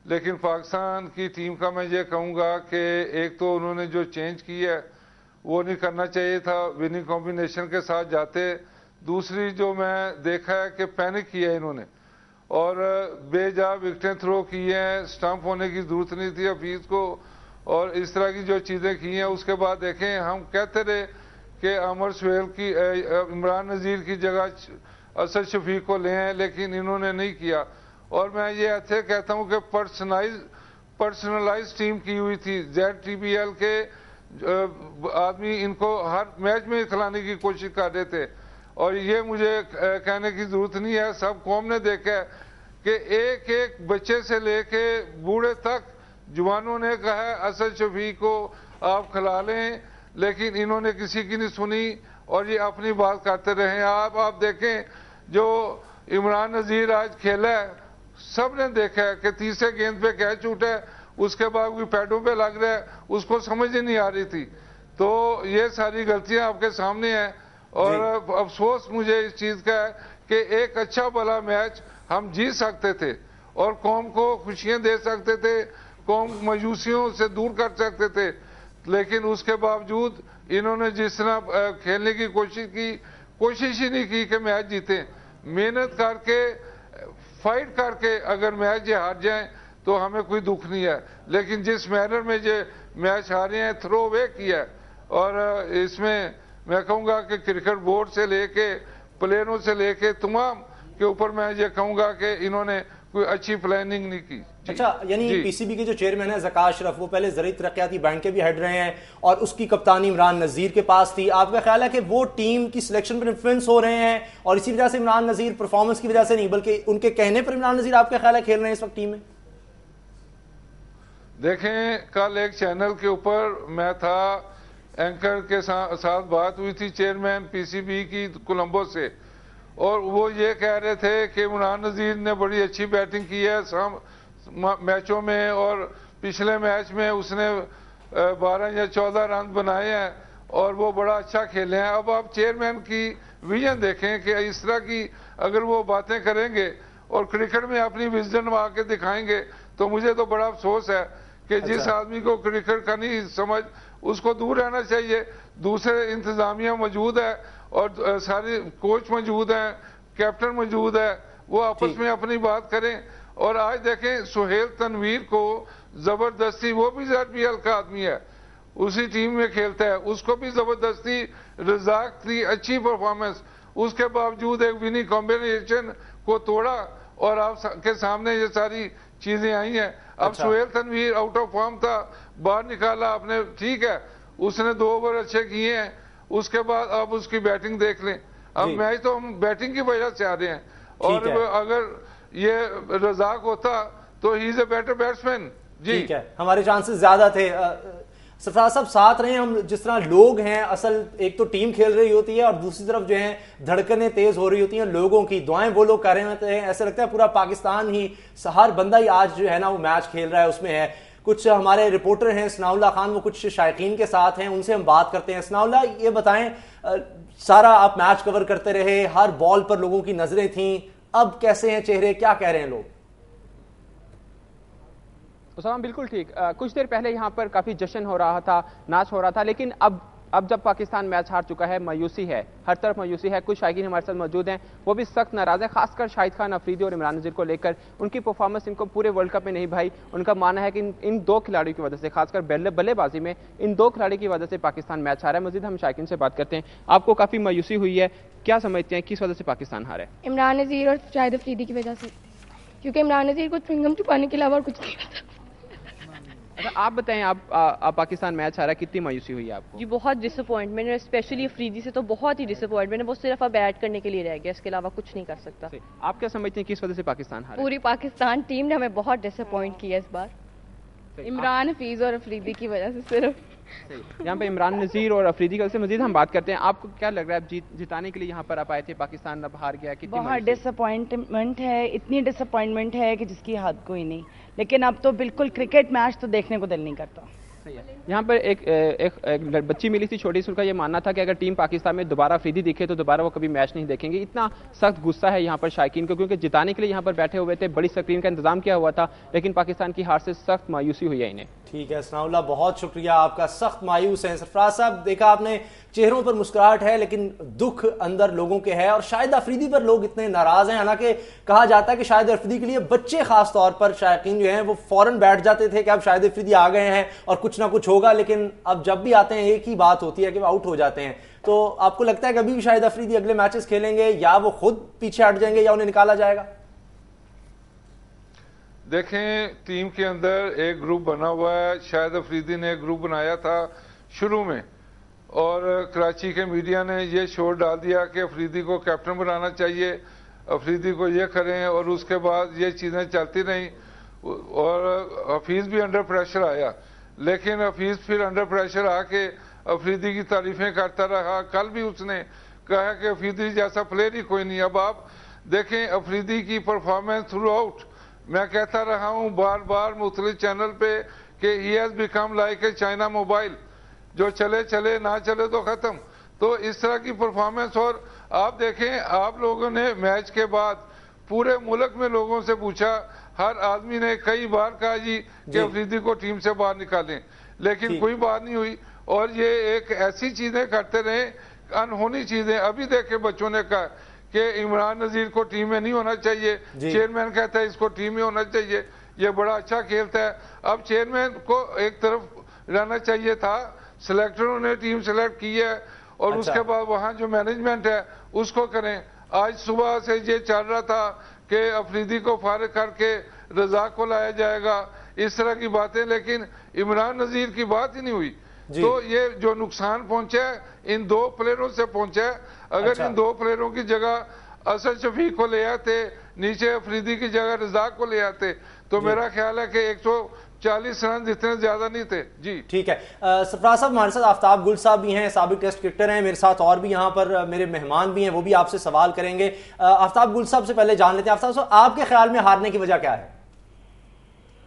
लेकिन पाकिस्तान की टीम का मैं ये कहूँगा कि एक तो उन्होंने जो चेंज की है वो नहीं करना चाहिए था, विनिंग कॉम्बिनेशन के साथ जाते। दूसरी जो मैं देखा है कि पैनिक किया है इन्होंने और बेजा विकेटें थ्रो की हैं, स्टंप होने की जरूरत नहीं थी हफीज को, और इस तरह की जो चीज़ें की हैं। उसके बाद देखें, हम कहते रहे कि अमर सुहेल की इमरान नज़ीर की जगह असद शफीक को ले आए, लेकिन इन्होंने नहीं किया। और मैं ये ऐसे कहता हूँ कि पर्सनलाइज टीम की हुई थी। ZTBL के आदमी इनको हर मैच में खिलाने की कोशिश कर रहे थे, और ये मुझे कहने की जरूरत नहीं है, सब कौम ने देखा है कि एक एक बच्चे से लेके बूढ़े तक जवानों ने कहा है असद शफीक को आप खिला लें, लेकिन इन्होंने किसी की नहीं सुनी और ये अपनी बात करते रहे। आप देखें, जो इमरान नज़ीर आज खेला है, सब ने देखा है कि तीसरे गेंद पे कैच छूटा है, उसके बाद भी पैडों पे लग रहा है, उसको समझ ही नहीं आ रही थी। तो ये सारी गलतियां आपके सामने हैं, और अफसोस मुझे इस चीज का है कि एक अच्छा भला मैच हम जीत सकते थे और कौम को खुशियां दे सकते थे, कौम मायूसियों से दूर कर सकते थे, लेकिन उसके बावजूद इन्होंने जिस तरह खेलने की कोशिश ही नहीं की कि मैच जीते। मेहनत करके, फाइट करके अगर मैच ये हार जाए तो हमें कोई दुख नहीं है, लेकिन जिस मैनर में ये मैच हारे हैं, थ्रो अवे किया है। और इसमें मैं कहूँगा कि क्रिकेट बोर्ड से लेके प्लेयरों से लेके तमाम के ऊपर मैं ये कहूँगा कि इन्होंने कोई अच्छी प्लानिंग नहीं की। अच्छा, यानी PCB के जो चेयरमैन है ज़का अशरफ, वो पहले ज़राई तरक्याती बैंक के भी हेड रहे हैं और उसकी कप्तानी इमरान नज़ीर के पास थी। आपका ख्याल है कि वो टीम की सिलेक्शन पर इन्फ्लुएंस हो रहे हैं और इसी वजह से इमरान नज़ीर परफॉर्मेंस की वजह से नहीं बल्कि उनके कहने पर इमरान नज़ीर आपका ख्याल है खेल रहे हैं इस वक्त टीम में? देखें, कल एक चैनल के ऊपर मैं था, एंकर के साथ बात हुई थी चेयरमैन PCB की कोलंबो से, और वो ये कह रहे थे कि इमरान नज़ीर ने बड़ी अच्छी बैटिंग की है मैचों में, और पिछले मैच में उसने 12 या 14 रन बनाए हैं और वो बड़ा अच्छा खेले हैं। अब आप चेयरमैन की विजन देखें कि इस तरह की अगर वो बातें करेंगे और क्रिकेट में अपनी विजन आके दिखाएंगे, तो मुझे तो बड़ा अफसोस है कि जिस आदमी को क्रिकेट का नहीं समझ, उसको दूर रहना चाहिए। दूसरे इंतजामिया मौजूद है और सारे कोच मौजूद हैं, कैप्टन मौजूद है, वो आपस में अपनी बात करें। और आज देखें, सुहेल तनवीर को जबरदस्ती, वो भी ZBL का आदमी है, उसी टीम में खेलता है, उसको भी जबरदस्ती रजाक थी अच्छी परफॉर्मेंस, उसके बावजूद एक विनिंग कॉम्बिनेशन को तोड़ा और आपके सामने ये सारी चीजें आई हैं। अब Sohail Tanvir out of form था, बाहर निकाला आपने, ठीक है, उसने 2 ओवर अच्छे किए हैं, उसके बाद अब उसकी बैटिंग देख लें। अब मैच तो हम बैटिंग की वजह से आ रहे हैं, और अगर ये रजाक होता तो he is a better batsman, जी ठीक है, हमारे चांसेस ज्यादा थे। सरफराज साहब साथ रहे हम, जिस तरह लोग हैं, असल एक तो टीम खेल रही होती है और दूसरी तरफ जो है धड़कनें तेज हो रही होती हैं लोगों की, दुआएं वो लोग कर रहे होते हैं। ऐसा लगता है पूरा पाकिस्तान ही, हर बंदा ही आज जो है ना वो मैच खेल रहा है, उसमें है। कुछ हमारे रिपोर्टर हैं सनाउल्लाह खान, वो कुछ शायकीन के साथ हैं, उनसे हम बात करते हैं। सनाउल्लाह, ये बताएं, सारा आप मैच कवर करते रहे, हर बॉल पर लोगों की नजरें थी, अब कैसे हैं चेहरे, क्या कह रहे हैं लोग? उसामा बिल्कुल ठीक। कुछ देर पहले यहाँ पर काफी जश्न हो रहा था, नाच हो रहा था, लेकिन अब जब पाकिस्तान मैच हार चुका है, मायूसी है, हर तरफ मायूसी है। कुछ शायकीन हमारे साथ मौजूद हैं, वो भी सख्त नाराज है, खासकर शाहिद खान अफरीदी और इमरान नज़ीर को लेकर। उनकी परफॉर्मेंस इनको पूरे वर्ल्ड कप में नहीं भाई। उनका मानना है कि इन दो खिलाड़ियों की वजह से, खासकर बल्लेबाजी में इन दो खिलाड़ी की वजह से पाकिस्तान मैच हारा है। मजीद हम शायकीन से बात करते हैं। आपको काफी मायूसी हुई है, क्या समझते हैं किस वजह से पाकिस्तान हारा है? इमरान नज़ीर और शाहिद अफरीदी की वजह से, क्योंकि इमरान नज़ीर को च्युइंगम छुपाने के अलावा और कुछ नहीं आता। अच्छा, आप बताएं, आप पाकिस्तान मैच हारा, कितनी मायूसी हुई है आपको? जी बहुत डिसअपॉइंटमेंट है, स्पेशली अफरीदी से तो बहुत ही डिसअपॉइंटमेंट है। वो सिर्फ अब ऐड करने के लिए रह गया, इसके अलावा कुछ नहीं कर सकता। आप क्या समझते हैं किस वजह से पाकिस्तान हारा? पूरी पाकिस्तान टीम ने हमें बहुत डिसअपॉइंट किया इस बार, इमरान हफीज और अफरीदी की वजह से सिर्फ। यहाँ पे इमरान नज़ीर और अफरीदी का से मजीद हम बात करते हैं। आपको क्या लग रहा है, जिताने के लिए यहाँ पर आप आए थे, पाकिस्तान अब हार गया, कितनी बहुत डिसअपॉइंटमेंट है, इतनी डिसअपॉइंटमेंट है कि जिसकी हद कोई नहीं। लेकिन अब तो बिल्कुल क्रिकेट मैच तो देखने को दिल नहीं करता। यहाँ पर एक बच्ची मिली थी छोटी सी, उनका ये मानना था कि अगर टीम पाकिस्तान में दोबारा अफरीदी दिखे तो दोबारा वो कभी मैच नहीं देखेंगे। इतना सख्त गुस्सा है यहाँ पर शायकीन को, क्योंकि जिताने के लिए यहाँ पर बैठे हुए थे, बड़ी स्क्रीन का इंतजाम किया हुआ था, लेकिन पाकिस्तान की हार से सख्त मायूसी हुई है इन्हें। ठीक है सनाउल्लाह, बहुत शुक्रिया आपका, सख्त मायूस है। सरफराज साहब, देखा आपने चेहरों पर मुस्कुराहट है, लेकिन दुख अंदर लोगों के है। और शाहिद अफरीदी पर लोग इतने नाराज हैं, हालांकि कहा जाता है कि शाहिद अफरीदी के लिए बच्चे खास तौर पर शायकीन जो हैं वो फौरन बैठ जाते थे कि अब शाहिद अफरीदी आ गए हैं और कुछ ना कुछ होगा, लेकिन अब जब भी आते हैं एक ही बात होती है कि वो आउट हो जाते हैं। तो आपको लगता है कि अभी भी शाहिद अफरीदी अगले मैचेस खेलेंगे, या वो खुद पीछे हट जाएंगे, या उन्हें निकाला जाएगा? देखें, टीम के अंदर एक ग्रुप बना हुआ है। शाहिद अफरीदी ने एक ग्रुप बनाया था शुरू में, और कराची के मीडिया ने ये शोर डाल दिया कि अफरीदी को कैप्टन बनाना चाहिए, अफरीदी को ये करें, और उसके बाद ये चीज़ें चलती रहीं और हफीज़ भी अंडर प्रेशर आया। लेकिन हफीज़ फिर अंडर प्रेशर आके अफरीदी की तारीफें करता रहा। कल भी उसने कहा कि अफरीदी जैसा प्लेयर ही कोई नहीं। अब आप देखें अफरीदी की परफॉर्मेंस थ्रू आउट, मैं कहता रहा हूँ बार बार मुख्तलिफ चैनल पे कि he has become like A China mobile, जो चले चले ना चले तो खत्म। तो इस तरह की परफॉर्मेंस। और आप देखें, आप लोगों ने मैच के बाद पूरे मुल्क में लोगों से पूछा, हर आदमी ने कई बार कहा जी कि अफरीदी को टीम से बाहर निकालें, लेकिन कोई बात नहीं हुई। और ये एक ऐसी चीजें करते रहे, अनहोनी चीजें। अभी देखे बच्चों ने कहा कि इमरान नज़ीर को टीम में नहीं होना चाहिए, चेयरमैन कहता है इसको टीम में होना चाहिए, ये बड़ा अच्छा खेलता है। अब चेयरमैन को एक तरफ रहना चाहिए था, सिलेक्टरों ने टीम सेलेक्ट की है, और उसके बाद वहां जो मैनेजमेंट है उसको करें। आज सुबह से ये चल रहा था कि अफरीदी को फारिग करके रज़ाक को लाया जाएगा, इस तरह की बातें, लेकिन इमरान नज़ीर की बात ही नहीं हुई। तो ये जो नुकसान पहुंचा है इन दो प्लेयरों से पहुंचा है। अगर इन दो प्लेयरों की जगह असद शफीक को ले आते, नीचे अफरीदी की जगह रज़ाक को ले आते, तो मेरा ख्याल है कि 140 रन इतने ज्यादा नहीं थे। जी ठीक है। सरफराज साहब, हमारे साथ आफ्ताब गुल साहब भी हैं, साबिक टेस्ट क्रिकेटर हैं, मेरे साथ और भी यहाँ पर मेरे मेहमान भी हैं, वो भी आपसे सवाल करेंगे। आफ्ताब गुल साहब से पहले जान लेते हैं, आफ्ताब साहब आपके ख्याल में हारने की वजह क्या है?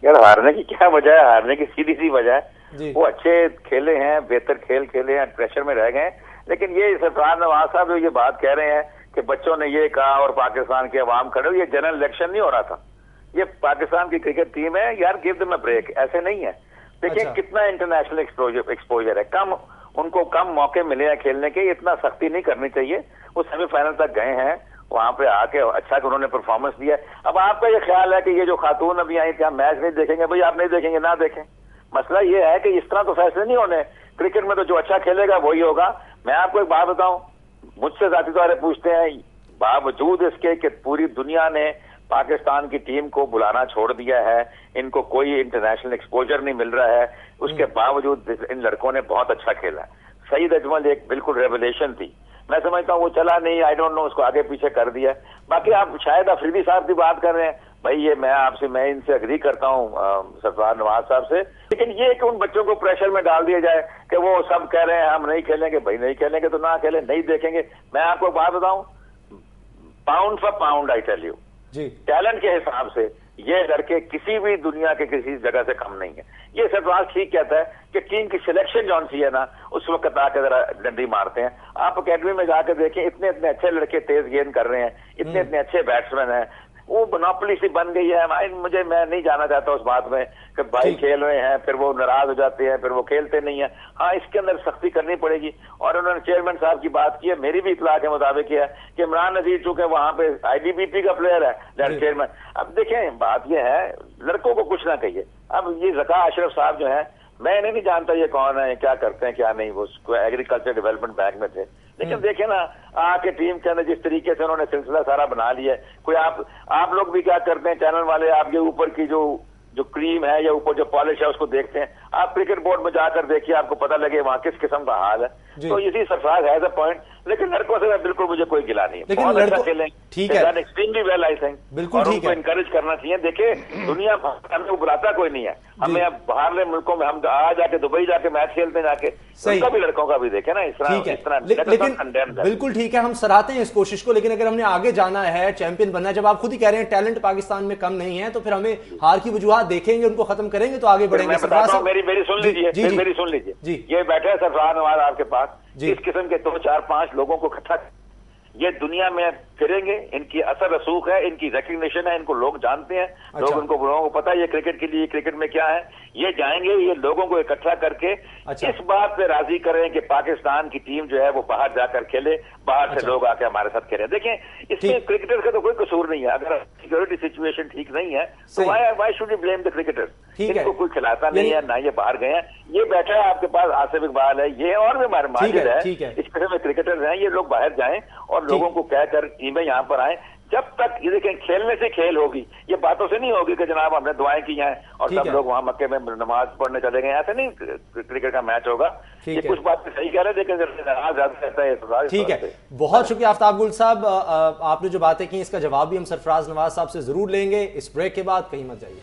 यार हारने की क्या वजह है, हारने की सीधी सी वजह है वो अच्छे खेले हैं, बेहतर खेल खेले हैं, प्रेशर में रह गए। लेकिन ये सरफराज नवाज साहब जो ये बात कह रहे हैं कि बच्चों ने ये कहा और पाकिस्तान की आवाम खड़े, ये जनरल इलेक्शन नहीं हो रहा था, ये पाकिस्तान की क्रिकेट टीम है यार, गिव देम अ ब्रेक। ऐसे नहीं है। देखिए कितना इंटरनेशनल एक्सपोजर है, कम उनको कम मौके मिले हैं खेलने के, इतना सख्ती नहीं करनी चाहिए। वो सेमीफाइनल तक गए हैं, वहां पे आके अच्छा उन्होंने परफॉर्मेंस दिया। अब आपका ये ख्याल है कि ये जो खातून अभी आई थी हम मैच नहीं देखेंगे, भाई आप नहीं देखेंगे ना देखें, मसला ये है कि इस तरह तो फैसले नहीं होने। क्रिकेट में तो जो अच्छा खेलेगा वही होगा। मैं आपको एक बात बताऊं, मुझसे जाती तौर पर पूछते हैं, बावजूद इसके कि पूरी दुनिया ने पाकिस्तान की टीम को बुलाना छोड़ दिया है, इनको कोई इंटरनेशनल एक्सपोजर नहीं मिल रहा है, उसके बावजूद इन लड़कों ने बहुत अच्छा खेला। सईद अजमल एक बिल्कुल रेवलेशन थी, मैं समझता हूँ वो चला नहीं, आई डोंट नो उसको आगे पीछे कर दिया। बाकी आप शायद अफरीदी साहब की बात कर रहे हैं, भाई ये मैं इनसे अग्री करता हूँ सरफराज नवाज साहब से, लेकिन ये कि उन बच्चों को प्रेशर में डाल दिया जाए कि वो सब कह रहे हैं हम नहीं खेलेंगे, भाई नहीं खेलेंगे तो ना खेलें, नहीं देखेंगे। मैं आपको बात बताऊं, pound for pound I tell you, talent के हिसाब से ये लड़के किसी भी दुनिया के किसी जगह से कम नहीं है। ये सरफराज ठीक कहता है कि टीम की सिलेक्शन जौन सी है ना, उस वक्त आकर जरा डंडी मारते हैं। आप अकेडमी में जाकर देखें, इतने इतने अच्छे लड़के तेज गेंद कर रहे हैं, इतने इतने अच्छे बैट्समैन हैं, वो मोनोपोली सी बन गई है। मैं नहीं जाना चाहता उस बात में कि भाई खेल रहे हैं फिर वो नाराज हो जाते हैं, फिर वो खेलते नहीं है। हाँ, इसके अंदर सख्ती करनी पड़ेगी। और उन्होंने चेयरमैन साहब की बात की है, मेरी भी इतला के मुताबिक है कि इमरान नजीर चूंकि वहां पे IDBP का प्लेयर है चेयरमैन। अब देखें, बात यह है लड़कों को कुछ ना कहिए। अब ये ज़का अशरफ साहब जो है, मैं नहीं जानता ये कौन है, क्या करते हैं क्या नहीं, वो एग्रीकल्चर डेवलपमेंट बैंक में थे, लेकिन देखे ना आके टीम के अंदर जिस तरीके से उन्होंने सिलसिला सारा बना लिया है। कोई आप लोग भी क्या करते हैं चैनल वाले, आपके ऊपर की जो क्रीम है या ऊपर जो पॉलिश है उसको देखते हैं। आप क्रिकेट बोर्ड में जाकर देखिए, आपको पता लगे वहां किस किस्म का हाल है। तो इसी सरफराज हैज अ पॉइंट, लेकिन लड़कों से बिल्कुल मुझे कोई गिला नहीं है, बहुत अच्छा खेलें, ठीक है, एक्सट्रीमली वेल आई थिंक, बिल्कुल ठीक है, इनकरेज करना चाहिए। देखिए दुनिया हमें बुलाता कोई नहीं है, हमें अब बाहरले मुल्कों में हम आ जाके दुबई जाके मैच खेलते जाके, उनका भी लड़कों का भी देखे ना इस तरह। लेकिन बिल्कुल ठीक है, हम सराहते हैं इस कोशिश को, लेकिन अगर हमने आगे जाना है, चैंपियन बनना है, जब आप खुद ही कह रहे हैं टैलेंट पाकिस्तान में कम नहीं है, तो फिर हमें हार की वजूहत देखेंगे, उनको खत्म करेंगे तो आगे बढ़ेंगे। मेरी सुन लीजिए, ये बैठे हैं सरफराज नवाज आपके पास, इस किस्म के 2 4 5 लोगों को इकट्ठा, ये दुनिया में फिरेंगे, इनकी असर रसूख है, इनकी रिकग्निशन है, इनको लोग जानते हैं, लोगों को पता है ये क्रिकेट के लिए, क्रिकेट में क्या है। ये जाएंगे, ये लोगों को इकट्ठा करके इस बात पे राजी करें कि पाकिस्तान की टीम जो है वो बाहर जाकर खेले, बाहर से लोग आके हमारे साथ खेले। देखें, इसमें क्रिकेटर्स का तो कोई कसूर नहीं है। अगर सिक्योरिटी सिचुएशन ठीक नहीं है तो why should you blame the cricketers? इनको कोई खिलाता नहीं है, ना ये बाहर गए हैं। ये बैठा है आपके पास आसिफ इकबाल है, ये और भी हमारे माजिद है, इस किस्म में क्रिकेटर्स हैं, ये लोग बाहर जाएं और लोगों को कहकर टीमें यहाँ पर आए। जब तक ये देखें खेलने से खेल होगी, ये बातों से नहीं होगी कि जनाब हमने दुआएं की हैं और सब लोग वहां मक्के में नमाज पढ़ने चले गए, ऐसे नहीं क्रिकेट का मैच होगा। ये कुछ बात सही कह रहे हैं, लेकिन ज्यादा रहता है। ठीक है, बहुत शुक्रिया आफ्ताब गुल साहब, आपने जो बातें की इसका जवाब भी हम सरफराज नवाज साहब से जरूर लेंगे। इस ब्रेक के बाद कहीं मत जाइए।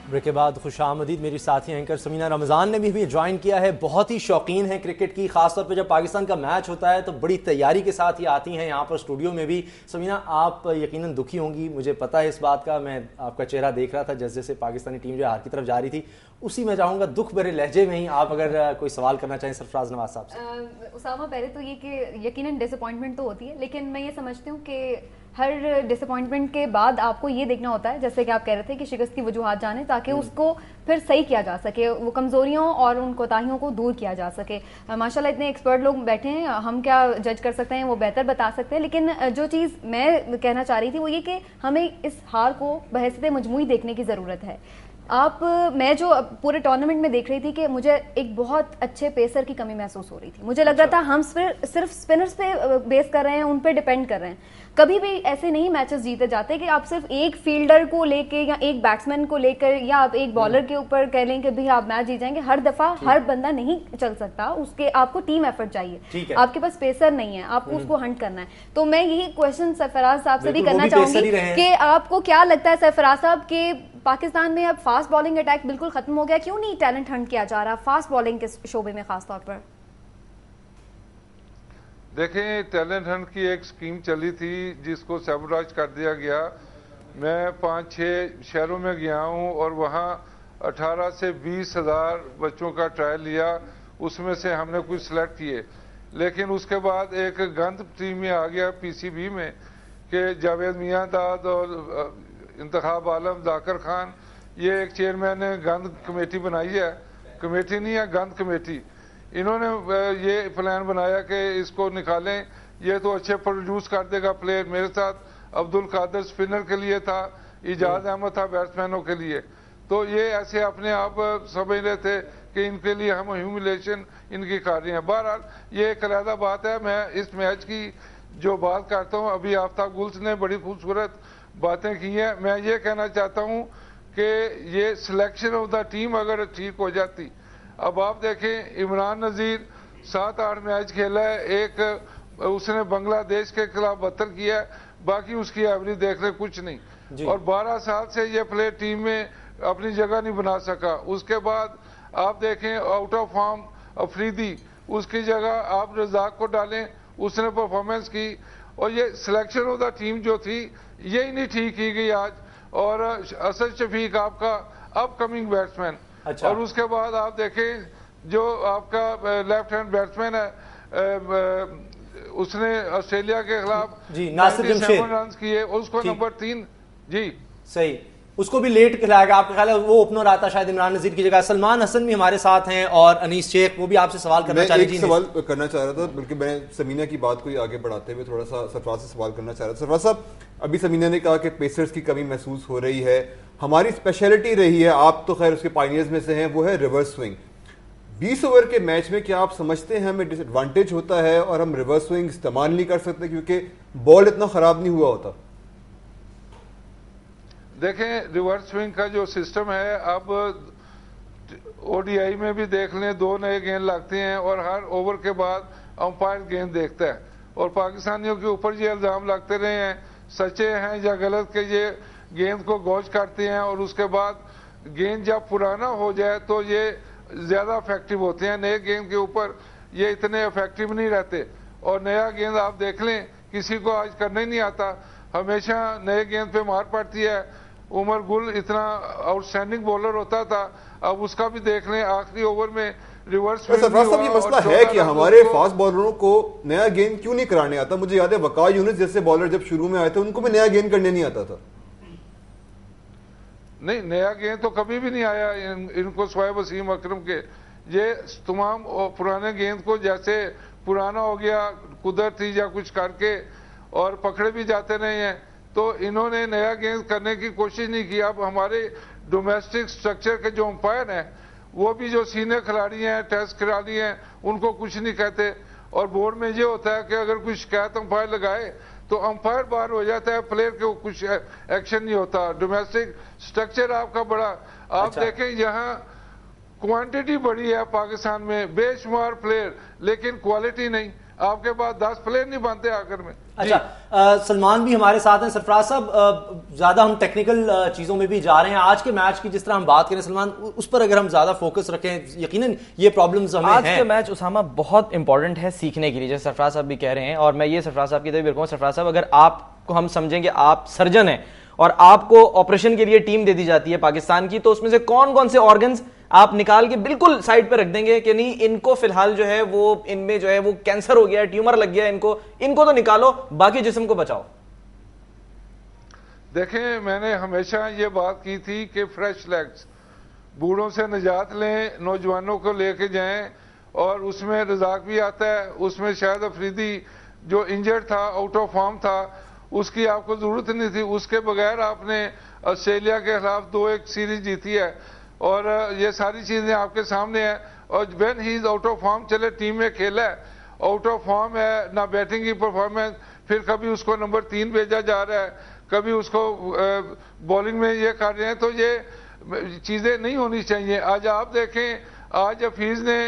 ब्रेक के बाद खुशामदीद, मेरी साथी एंकर समीना रमज़ान ने भी ज्वाइन किया है। बहुत ही शौकीन है क्रिकेट की, खासतौर पे जब पाकिस्तान का मैच होता है तो बड़ी तैयारी के साथ ही आती हैं यहाँ पर स्टूडियो में भी। समीना, आप यकीनन दुखी होंगी, मुझे पता है इस बात का, मैं आपका चेहरा देख रहा था जैसे जैसे पाकिस्तानी टीम जो हार की तरफ जा रही थी, उसी में चाहूँगा दुख भरे लहजे में ही आप अगर कोई सवाल करना चाहें सरफराज नवाज साहब से। उसामा, पहले तो ये कि यकीनन डिसअपॉइंटमेंट तो होती है, लेकिन मैं ये समझती हूँ कि हर डिसअपॉइंटमेंट के बाद आपको ये देखना होता है, जैसे कि आप कह रहे थे कि शिकस्त की वजूहात जाने, ताकि उसको फिर सही किया जा सके, वो कमजोरियों और उन कोताहियों को दूर किया जा सके। माशाल्लाह इतने एक्सपर्ट लोग बैठे हैं, हम क्या जज कर सकते हैं, वो बेहतर बता सकते हैं। लेकिन जो चीज़ मैं कहना चाह रही थी वो ये कि हमें इस हार को बहैसियत मजमूई देखने की ज़रूरत है। मैं जो पूरे टूर्नामेंट में देख रही थी कि मुझे एक बहुत अच्छे पेसर की कमी महसूस हो रही थी। मुझे लग रहा था हम सिर्फ स्पिनर्स पे बेस कर रहे हैं, उन पे डिपेंड कर रहे हैं। कभी भी ऐसे नहीं मैचेस जीते जाते कि आप सिर्फ एक फील्डर को लेके या एक बैट्समैन को लेकर या आप एक बॉलर के ऊपर कह लें कि भाई आप मैच जीत जाएंगे। हर दफा हर बंदा नहीं चल सकता, उसके आपको टीम एफर्ट चाहिए। आपके पास पेसर नहीं है, आपको उसको हंट करना है। तो मैं यही क्वेश्चन सरफराज साहब से भी करना चाहूंगी कि आपको क्या लगता है सरफराज साहब के पाकिस्तान में अब फास्ट बॉलिंग अटैक बिल्कुल खत्म हो गया, क्यों नहीं टैलेंट हंट किया जा रहा फास्ट बॉलिंग के शोबे में खासतौर पर? देखें, टैलेंट हंट की एक स्कीम चली थी जिसको सबराज कर दिया गया। मैं 5-6 शहरों में गया हूं और वहां 18 से 20 हज़ार बच्चों का ट्रायल लिया, उसमें से हमने कुछ सिलेक्ट किए। लेकिन उसके बाद एक गंद टीम में आ गया PCB में कि जावेद मियांदाद और इंतखाब आलम, जाकिर खान, ये एक चेयरमैन ने गंद कमेटी बनाई है, कमेटी नहीं है गंद कमेटी। इन्होंने ये प्लान बनाया कि इसको निकालें, ये तो अच्छे प्रोड्यूस कर देगा प्लेयर। मेरे साथ अब्दुल कादर स्पिनर के लिए था, इजाज अहमद था बैट्समैनों के लिए। तो ये ऐसे अपने आप समझ रहे थे कि इनके लिए हम ह्यूमिलेशन इनकी कर रहे हैं। बहरहाल ये एक अलग बात है। मैं इस मैच की जो बात करता हूँ, अभी आफ्ताब गुल्स ने बड़ी खूबसूरत बातें की हैं। मैं ये कहना चाहता हूँ कि ये सिलेक्शन ऑफ द टीम अगर ठीक हो जाती, अब आप देखें इमरान नज़ीर 7-8 मैच खेला है, एक उसने बांग्लादेश के खिलाफ 72 किया है, बाकी उसकी एवरेज देख रहे कुछ नहीं। और 12 साल से ये प्लेयर टीम में अपनी जगह नहीं बना सका। उसके बाद आप देखें आउट ऑफ फॉर्म अफरीदी, उसकी जगह आप रजाक को डालें, उसने परफॉर्मेंस की। और ये सिलेक्शन ऑफ द टीम जो थी यही नहीं ठीक की गई आज। और असद शफीक आपका अपकमिंग बैट्समैन। अच्छा। और उसके बाद आप देखें जो आपका लेफ्ट हैंड बैट्समैन है, उसने ऑस्ट्रेलिया के खिलाफ जी नासिर जमशेद रन किए, उसको नंबर 3 जी सही, उसको भी लेट खिलाएगा। आपका ख्याल है वो ओपनर आता शायद इमरान नजीर की जगह? सलमान हसन भी हमारे साथ हैं और अनीस शेख, वो भी आपसे सवाल करना चाह रहे थे। सवाल करना चाह रहा था, बल्कि मैं समीना की बात को आगे बढ़ाते हुए थोड़ा सा सरफराज से सवाल करना चाह रहा था। सरफराज साहब, अभी समीना ने कहा कि पेसर्स की कमी महसूस हो रही है, हमारी स्पेशलिटी रही है, आप तो खैर उसके पायनियर्स में से हैं, वो है रिवर्स स्विंग। 20 ओवर के मैच में क्या आप समझते हैं हमें डिसएडवांटेज होता है और हम रिवर्स स्विंग इस्तेमाल नहीं कर सकते क्योंकि बॉल इतना खराब नहीं हुआ होता? देखें, रिवर्स स्विंग का जो सिस्टम है, अब ओडीआई में भी देख लें, 2 नए गेंद लगते हैं और हर ओवर के बाद अंपायर गेंद देखता है। और पाकिस्तानियों के ऊपर ये इल्ज़ाम लगते रहे हैं, सच्चे हैं या गलत, के ये गेंद को गौज करते हैं और उसके बाद गेंद जब पुराना हो जाए तो ये ज़्यादा इफेक्टिव होते हैं, नए गेंद के ऊपर ये इतने इफेक्टिव नहीं रहते। और नया गेंद आप देख लें, किसी को आज करना ही नहीं आता, हमेशा नए गेंद पे मार पड़ती है। उमर गुल इतना आउटस्टैंडिंग बॉलर होता था, अब उसका भी देख लें आखिरी ओवर में रिवर्स स्विंग। ये मसला है कि हमारे फास्ट बॉलरों को नया गेंद क्यों नहीं कराने आता? मुझे याद है वकार यूनिस जैसे बॉलर जब शुरू में आए थे उनको भी नया गेंद करने नहीं आता था। नहीं, नया गेंद तो कभी भी नहीं आया इनको सिवाय वसीम अकरम के। ये तमाम पुराने गेंद को जैसे पुराना हो गया कुदरती या कुछ करके और पकड़े भी जाते रहे हैं, तो इन्होंने नया गेंद करने की कोशिश नहीं की। अब हमारे डोमेस्टिक स्ट्रक्चर के जो अंपायर हैं वो भी जो सीनियर खिलाड़ी हैं, टेस्ट खिलाड़ी हैं, उनको कुछ नहीं कहते। और बोर्ड में ये होता है कि अगर कोई शिकायत अंपायर लगाए तो अंपायर बाहर हो जाता है, प्लेयर के कुछ एक्शन नहीं होता। डोमेस्टिक स्ट्रक्चर आपका बड़ा, आप देखें यहाँ क्वांटिटी बड़ी है पाकिस्तान में, बेशुमार प्लेयर, लेकिन क्वालिटी नहीं। आपके पास 10 प्लेयर नहीं बनते आखिर में। अच्छा, सलमान भी हमारे साथ हैं। सरफराज साहब, ज्यादा हम टेक्निकल चीजों में भी जा रहे हैं, आज के मैच की जिस तरह हम बात करें सलमान, उस पर अगर हम ज्यादा फोकस रखें, यकीनन ये प्रॉब्लम्स हमें आज के मैच उसामा बहुत इंपॉर्टेंट है सीखने के लिए, जैसे सरफराज साहब भी कह रहे हैं। और मैं ये सरफराज साहब की तरफ कहूँ, सरफराज साहब अगर आपको हम समझेंगे आप सर्जन हैं और आपको ऑपरेशन के लिए टीम दे दी जाती है पाकिस्तान की, तो उसमें से कौन कौन से ऑर्गन्स आप निकाल के बिल्कुल साइड पे रख देंगे कि नहीं इनको फिलहाल जो है वो इनमें जो है वो कैंसर हो गया है, ट्यूमर लग गया है, इनको तो निकालो, बाकी जिस्म को बचाओ? देखें, मैंने हमेशा ये बात की थी कि फ्रेश लेग्स, बूढ़ों से निजात लें, नौजवानों को लेके जाएं। और उसमें रजाक भी आता है, उसमें शायद अफरीदी जो इंजर्ड था, आउट ऑफ फॉर्म था, उसकी आपको जरूरत नहीं थी। उसके बगैर आपने ऑस्ट्रेलिया के खिलाफ 2-1 सीरीज जीती है और ये सारी चीजें आपके सामने हैं। और when he is out of form, चले टीम में खेला है, आउट ऑफ फॉर्म है, ना बैटिंग की परफॉर्मेंस, फिर कभी उसको नंबर 3 भेजा जा रहा है, कभी उसको बॉलिंग में ये कर रहे हैं, तो ये चीजें नहीं होनी चाहिए। आज आप देखें, आज हफीज ने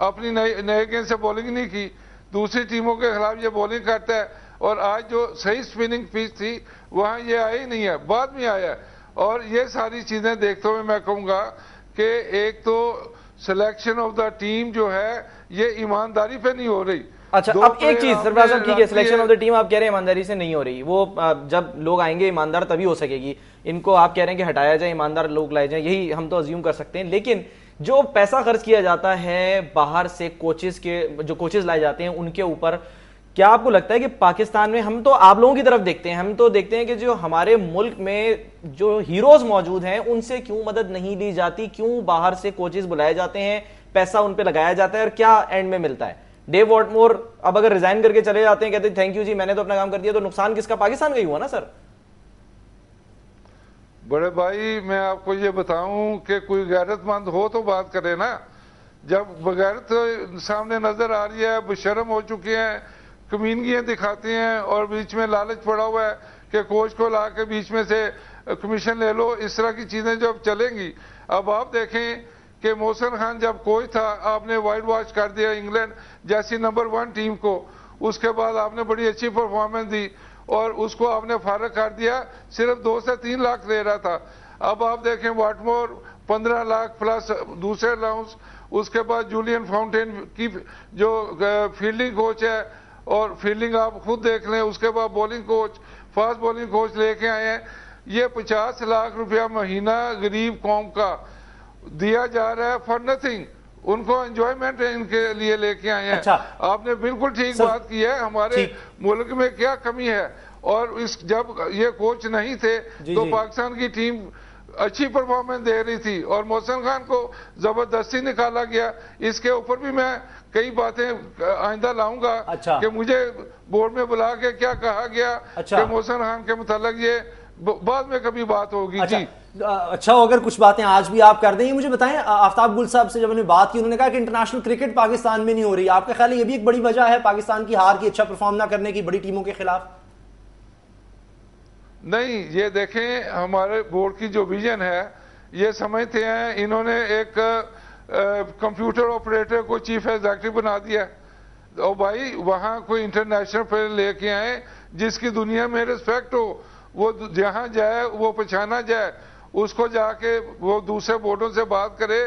अपनी नए गेंद से बॉलिंग नहीं की, दूसरी टीमों के खिलाफ ये बॉलिंग करता है। और आज जो सही स्पिनिंग पिच थी वहां ये आई नहीं है, बाद में आया है। और ये सारी चीजें देखते हुए मैं कहूंगा कि एक तो सिलेक्शन ऑफ द टीम जो है ये ईमानदारी पे नहीं हो रही। अच्छा, अब एक चीज सरफराज साहब, ठीक है, सिलेक्शन ऑफ द टीम आप कह रहे हैं ईमानदारी से नहीं हो रही, वो जब लोग आएंगे ईमानदार तभी हो सकेगी। इनको आप कह रहे हैं कि हटाया जाए, ईमानदार लोग लाए जाए, यही हम तो अज्यूम कर सकते हैं। लेकिन जो पैसा खर्च किया जाता है बाहर से, कोचेस के जो कोचेस लाए जाते हैं उनके ऊपर, क्या आपको लगता है कि पाकिस्तान में, हम तो आप लोगों की तरफ देखते हैं, हम तो देखते हैं कि जो हमारे मुल्क में जो हीरोज मौजूद हैं उनसे क्यों मदद नहीं ली जाती? क्यों बाहर से कोचेस बुलाए जाते हैं, पैसा उन पे लगाया जाता है और क्या एंड में मिलता है? डेव वॉटमोर अब अगर रिजाइन करके चले जाते हैं, कहते हैं थैंक यू जी मैंने तो अपना काम कर दिया, तो नुकसान किसका? पाकिस्तान का ही हुआ ना सर। बड़े भाई, मैं आपको ये बताऊं कि कोई गैरतमंद हो तो बात करे ना। जब बगैरत सामने नजर आ रही है, बेशर्म हो चुके हैं, कमीनगियां दिखाते हैं और बीच में लालच पड़ा हुआ है कि कोच को ला के बीच में से कमीशन ले लो, इस तरह की चीजें जब चलेंगी। अब आप देखें कि मोहसिन खान जब कोच था आपने वाइट वॉश कर दिया इंग्लैंड जैसी नंबर 1 टीम को, उसके बाद आपने बड़ी अच्छी परफॉर्मेंस दी और उसको आपने फारग कर दिया, सिर्फ 2 से 3 लाख ले रहा था। अब आप देखें वाटमोर 15 लाख प्लस दूसरे अलाउंस, उसके बाद जूलियन फाउंटेन की जो फील्डिंग कोच है और फील्डिंग आप खुद देख लें, उसके बाद bowling coach, fast bowling coach लेके आए हैं। ये 50 लाख रुपया महीना गरीब कौम का दिया जा रहा है फॉर नथिंग, उनको एंजॉयमेंट इनके लिए लेके आए हैं। अच्छा। आपने बिल्कुल ठीक बात की है, हमारे मुल्क में क्या कमी है, और इस जब ये कोच नहीं थे तो पाकिस्तान की टीम अच्छी परफॉर्मेंस दे रही थी और मोहसिन खान को जबरदस्ती निकाला गया। इसके ऊपर भी मैं कई बातें आइंदा लाऊंगा। अच्छा। कि मुझे बोर्ड में बुला के क्या कहा गया कि मोहसिन खान के मुतालिक, ये बाद में कभी बात होगी। अच्छा। अच्छा हो अगर कुछ बातें आज भी आप कर देंगे। मुझे बताएं, आफ्ताब गुल साहब से जब मैंने बात की, उन्होंने कहा कि इंटरनेशनल क्रिकेट पाकिस्तान में नहीं हो रही। आपका ख्याल है ये भी एक बड़ी वजह है पाकिस्तान की हार की, अच्छा परफॉर्म ना करने की बड़ी टीमों के खिलाफ? नहीं, ये देखें हमारे बोर्ड की जो विजन है, ये समझते हैं इन्होंने एक कंप्यूटर ऑपरेटर को चीफ एग्जीक्यूटिव बना दिया और भाई वहां कोई इंटरनेशनल प्लेयर लेके आए जिसकी दुनिया में रिस्पेक्ट हो, वो जहां जाए वो पहचाना जाए, उसको जाके वो दूसरे बोर्डों से बात करे,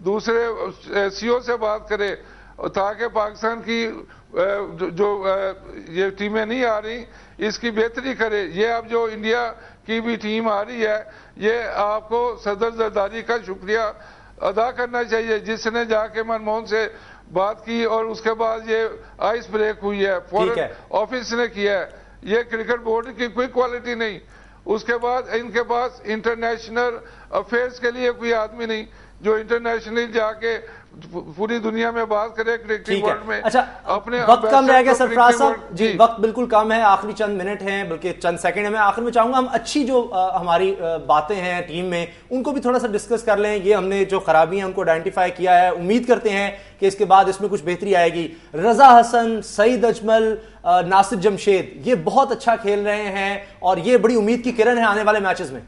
दूसरे सीओ से बात करे, ताकि पाकिस्तान की जो ये टीमें नहीं आ रही इसकी बेहतरी करे। ये अब जो इंडिया की भी टीम आ रही है, ये आपको सदर जरदारी का शुक्रिया अदा करना चाहिए, जिसने जाके मनमोहन से बात की और उसके बाद ये आइस ब्रेक हुई है, फॉरेन ऑफिस ने किया है। ये क्रिकेट बोर्ड की कोई क्वालिटी नहीं। उसके बाद इनके पास इंटरनेशनल अफेयर्स के लिए कोई आदमी नहीं जो इंटरनेशनली जाके पूरी दुनिया में बात करे क्रिकेट वर्ल्ड में। अच्छा, अपने वक्त कम रह गया सरफराज साहब जी, वक्त बिल्कुल कम है, आखिरी चंद मिनट हैं, बल्कि चंद सेकंड है। मैं आखिर में चाहूंगा हम अच्छी जो हमारी बातें हैं टीम में उनको भी थोड़ा सा डिस्कस कर लें। ये हमने जो खराबी है उनको आइडेंटिफाई किया है, उम्मीद करते हैं कि इसके बाद इसमें कुछ बेहतरी आएगी। रजा हसन, सईद अजमल, नासिर जमशेद, ये बहुत अच्छा खेल रहे हैं और ये बड़ी उम्मीद की किरण है आने वाले मैचेस में।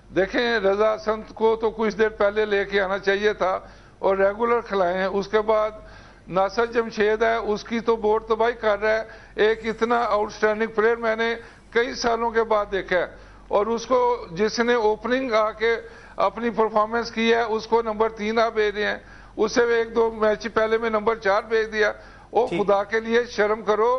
देखें, रजा हसन को तो कुछ देर पहले लेके आना चाहिए था और रेगुलर खिलाए हैं। उसके बाद नासिर जमशेद है, उसकी तो बोर्ड तबाही कर रहा है। एक इतना आउटस्टैंडिंग प्लेयर मैंने कई सालों के बाद देखा है और उसको जिसने ओपनिंग आके अपनी परफॉर्मेंस की है उसको नंबर 3 आप भेज रहे हैं, उससे 1-2 मैच पहले में नंबर 4 भेज दिया। ओ खुदा के लिए शर्म करो,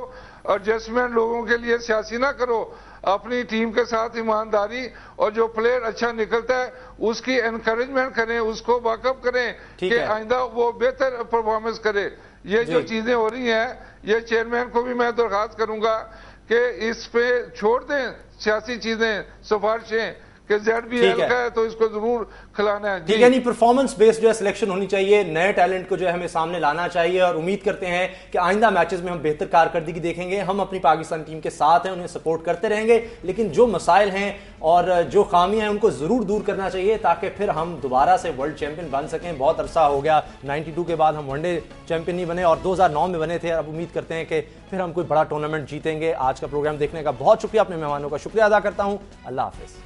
एडजस्टमेंट लोगों के लिए सियासी ना करो, अपनी टीम के साथ ईमानदारी, और जो प्लेयर अच्छा निकलता है उसकी एनकरेजमेंट करें, उसको बैकअप करें कि आइंदा वो बेहतर परफॉर्मेंस करे। ये जो चीजें हो रही हैं, ये चेयरमैन को भी मैं दरखास्त करूंगा कि इस पे छोड़ दें सियासी चीजें, सिफारिशें कि ZBL का है तो इसको जरूर खिलाना है। ठीक है, नहीं परफॉर्मेंस बेस्ड जो है सिलेक्शन होनी चाहिए, नए टैलेंट को जो है हमें सामने लाना चाहिए और उम्मीद करते हैं कि आइंदा मैचेस में हम बेहतर कारकर्दगी देखेंगे। हम अपनी पाकिस्तान टीम के साथ हैं, उन्हें सपोर्ट करते रहेंगे, लेकिन जो मसाइल हैं और जो खामियां हैं उनको जरूर दूर करना चाहिए ताकि फिर हम दोबारा से वर्ल्ड चैंपियन बन सकें। बहुत अरसा हो गया, 92 के बाद हम वनडे चैंपियन नहीं बने और 2009 में बने थे। अब उम्मीद करते हैं कि फिर हम कोई बड़ा टूर्नामेंट जीतेंगे। आज का प्रोग्राम देखने का बहुत शुक्रिया, अपने मेहमानों का शुक्रिया अदा करता हूं। अल्लाह हाफिज।